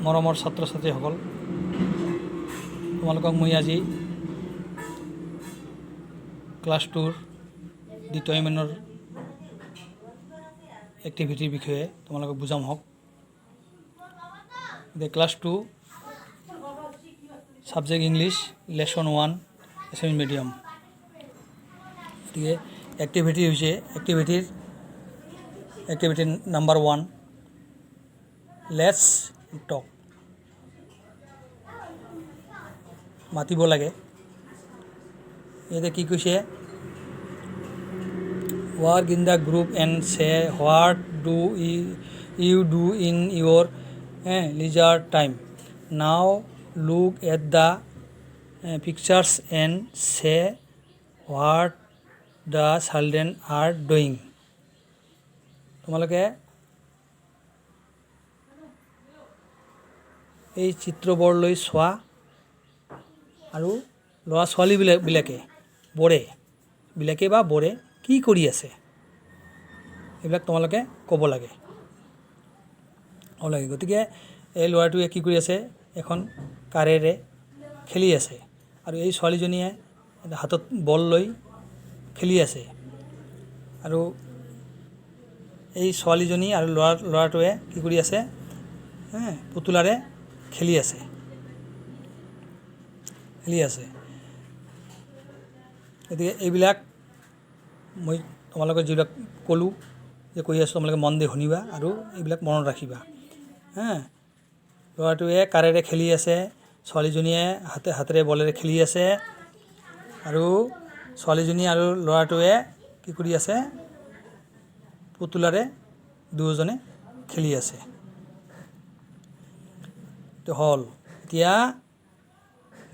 মৰমৰ ছাত্ৰ ছাত্ৰীসকল, তোমালোকক মই আজি ক্লাছ 2ৰ দ্বিতীয়মানৰ এক্টিভিটিৰ বিষয়ে তোমালোকক বুজাম হওক। Class 2 subject English lesson 1 Assamese medium. গতিকে এক্টিভিটি হৈছে এক্টিভিটি নাম্বাৰ 1 লেটছ টক। মাতিব লাগে। ইয়াতে কি কৈছে, work in the group and say what do you do in your leisure time. Now look at the pictures and say what the children are doing. তোমালোকে এই চিত্ৰবোৰলৈ চোৱা আৰু ল'ৰা ছোৱালীবিলাকে বৰে কি কৰি আছে এইবিলাক তোমালোকে ক'ব লাগে। গতিকে এই ল'ৰাটোৱে কি কৰি আছে, এখন কাৰেৰে খেলি আছে আৰু এই ছোৱালীজনীয়ে হাতত বল লৈ খেলি আছে আৰু এই ছোৱালীজনী আৰু ল'ৰাটোৱে কি কৰি আছে, পুতলাৰে খেলি আছে। গতিকে এইবিলাক মই তোমালোকে যিবিলাক ক'লোঁ যে কৈ আছোঁ, তোমালোকে মন দি শুনিবা আৰু এইবিলাক মনত ৰাখিবা। ল'ৰাটোৱে কাৰেৰে খেলি আছে, ছোৱালীজনীয়ে হাতেৰে বলেৰে খেলি আছে আৰু ছোৱালীজনী আৰু ল'ৰাটোৱে কি কৰি আছে, পুতলাৰে দুয়োজনে খেলি আছে। তো হ'ল। এতিয়া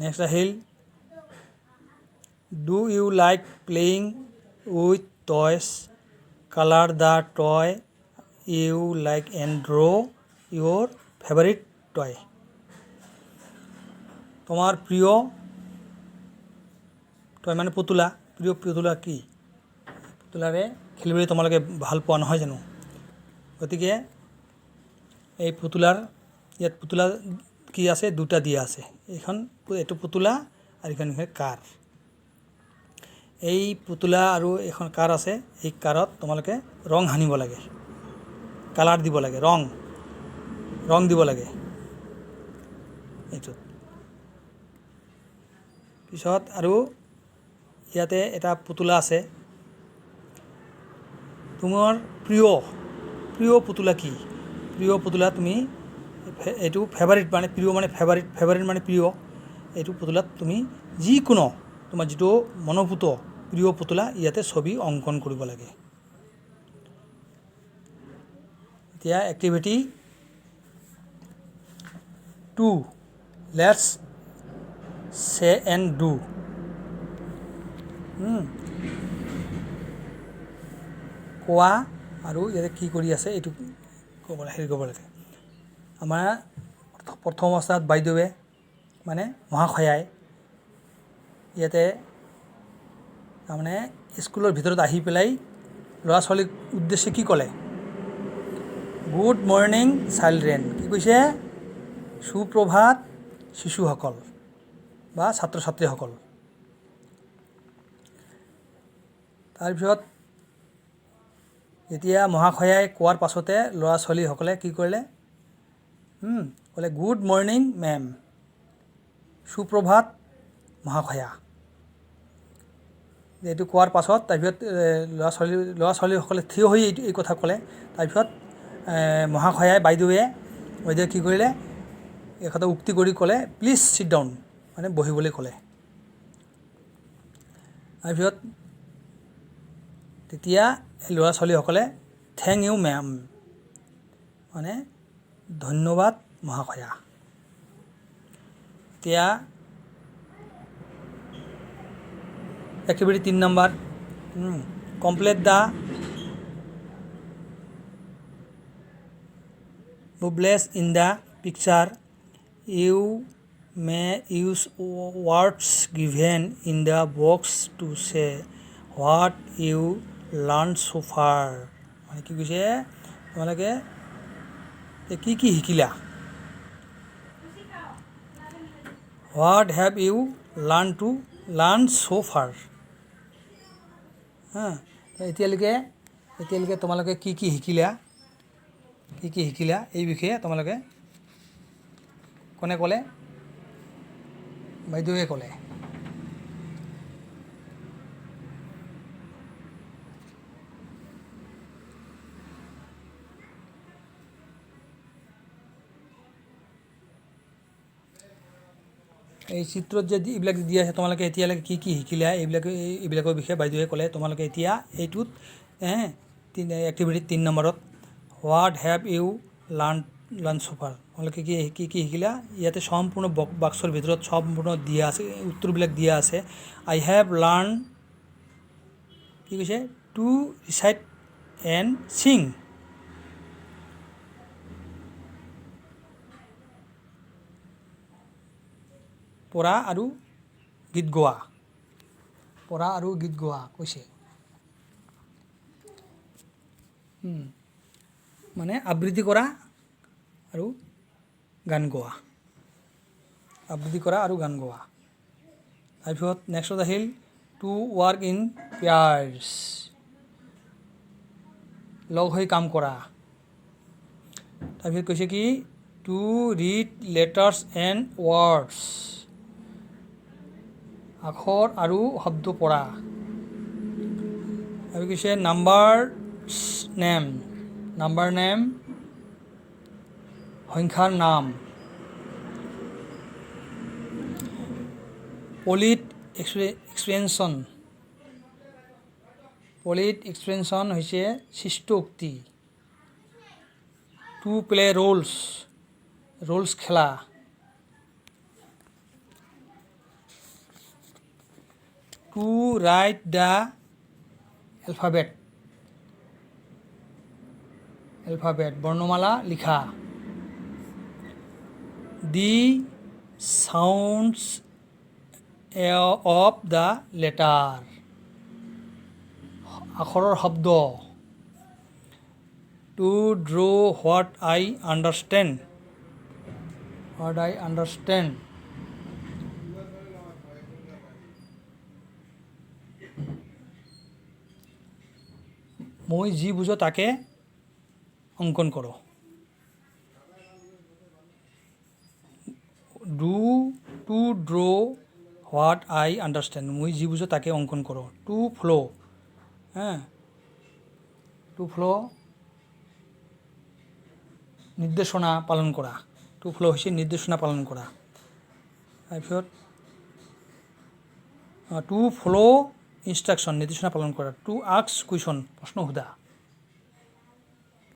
নেক্সট আহিল, do you like playing with toys? Color the toy you like and draw your favorite toy. তোমার প্রিয় টয় মানে পুতলা, প্রিয় পুতলা কি, পুতলাৰে খেলিবলৈ তোমালোকে ভাল পোৱা নহয় জানো? গতিকে এই ইয়াত পুতলা কি আছে, দুটা দিয়া আছে। এইটো পুতলা আৰু এইখন কাৰ। এই পুতলা আৰু এখন কাৰ আছে, এই কাৰত তোমালোকে ৰং সানিব লাগে, কালাৰ দিব লাগে, ৰং দিব লাগে এইটোত। পিছত আৰু ইয়াতে এটা পুতলা আছে। তোমাৰ প্ৰিয় পুতলা কি? প্ৰিয় পুতলা তুমি এইটো ফেভাৰিট মানে প্ৰিয় মানে ফেভাৰিট মানে প্ৰিয়। এইটো পুতলাত তুমি যিকোনো তোমাৰ যিটো মনোভূত প্ৰিয় পুতলা ইয়াতে ছবি অংকন কৰিব লাগে। এতিয়া এক্টিভিটি 2 লেটছ সে এণ্ড ডু। কোৱা আৰু ইয়াতে কি কৰি আছে এইটো ক'ব লাগে। আমাৰ প্ৰথম অৱস্থাত বাইদেৱে মানে মহাশয়াই ইয়াতে তাৰমানে স্কুলৰ ভিতৰত আহি পেলাই ল'ৰা ছোৱালীক উদ্দেশ্যে কি ক'লে, গুড মৰ্ণিং চাইল্ড্ৰেন, কি কৈছে, সুপ্ৰভাত শিশুসকল বা ছাত্ৰ ছাত্ৰীসকল। তাৰপিছত এতিয়া মহাশয়াই কোৱাৰ পাছতে ল'ৰা ছোৱালীসকলে কি কৰিলে, ক'লে গুড মৰ্ণিং মেম, সুপ্ৰভাত মহাশয়া। এইটো কোৱাৰ পাছত তাৰপিছত ল'ৰা ছোৱালীসকলে থিয় হৈ এই কথা ক'লে। তাৰপিছত মহাশয়াই বাইদেৱে কি কৰিলে, এই কথা উক্তি কৰি ক'লে, প্লিজ চিট ডাউন, মানে বহিবলৈ ক'লে। তাৰপিছত তেতিয়া ল'ৰা ছোৱালীসকলে থেংক ইউ মেম, মানে ধন্যবাদ মহাশয়া। এতিয়া activity 3 number, complete the bubbles in the picture. You may use words given in the box to say what you learned so far. মানে কি কৈছে, তোমালোকে কি শিকিলা হোৱাট হেভ ইউ লাৰ্ণ ছ' ফাৰ। হা, এতিয়ালৈকে তোমালোকে কি শিকিলা এই বিষয়ে তোমালোকে কোনে ক'লে? বাইদেৱে ক'লে। এই চিত্ৰত যে এইবিলাক দি আছে তোমালোকে এতিয়ালৈকে কি শিকিলা এইবিলাকৰ বিষয়ে বাইদেৱে ক'লে। তোমালোকে এতিয়া এইটোত এক্টিভিটি 3 নম্বৰত হোৱাট হেভ ইউ লাৰ্ণ ছ' ফাৰ, তোমালোকে কি শিকিলা? ইয়াতে সম্পূৰ্ণ বাক্সৰ ভিতৰত সম্পূৰ্ণ দিয়া আছে, উত্তৰবিলাক দিয়া আছে। আই হেভ লাৰ্ণ কি কৈছে? To recite and sing. পঢ়া আৰু গীত গোৱা কৈছে। মানে আবৃত্তি কৰা আৰু গান গোৱা। তাৰপিছত নেক্সটত আহিল টু ৱাৰ্ক ইন পেয়াৰ্ছ, লগ হৈ কাম কৰা। তাৰপিছত কৈছে কি? To read letters and words, আখৰ আৰু শব্দ পঢ়া। আৰু কৈছে নাম্বাৰ নেম, সংখ্যাৰ নাম। পলিট এক্সপ্ৰেনশ্যন হৈছে শিষ্ট উক্তি। টু প্লে ৰোলছ খেলা। টু ৰাইট দ্য এলফাবেট বৰ্ণমালা লিখা। The sounds of the letter, আখৰৰ শব্দ। To draw' what I understand, মই যি বুজো তাকে অংকন কৰোঁ। To draw' what I understand, মই যি বুজো তাকে অংকন কৰোঁ। টু ফ্ল' নিৰ্দেশনা পালন কৰা। টু ফ্ল' হৈছে নিৰ্দেশনা পালন কৰা। তাৰপিছত টু ফ'ল' ইনষ্ট্ৰাকশ্যন, নিৰ্দেশনা পালন কৰা। টু আস্ক কুৱেশ্যন, প্ৰশ্ন সোধা।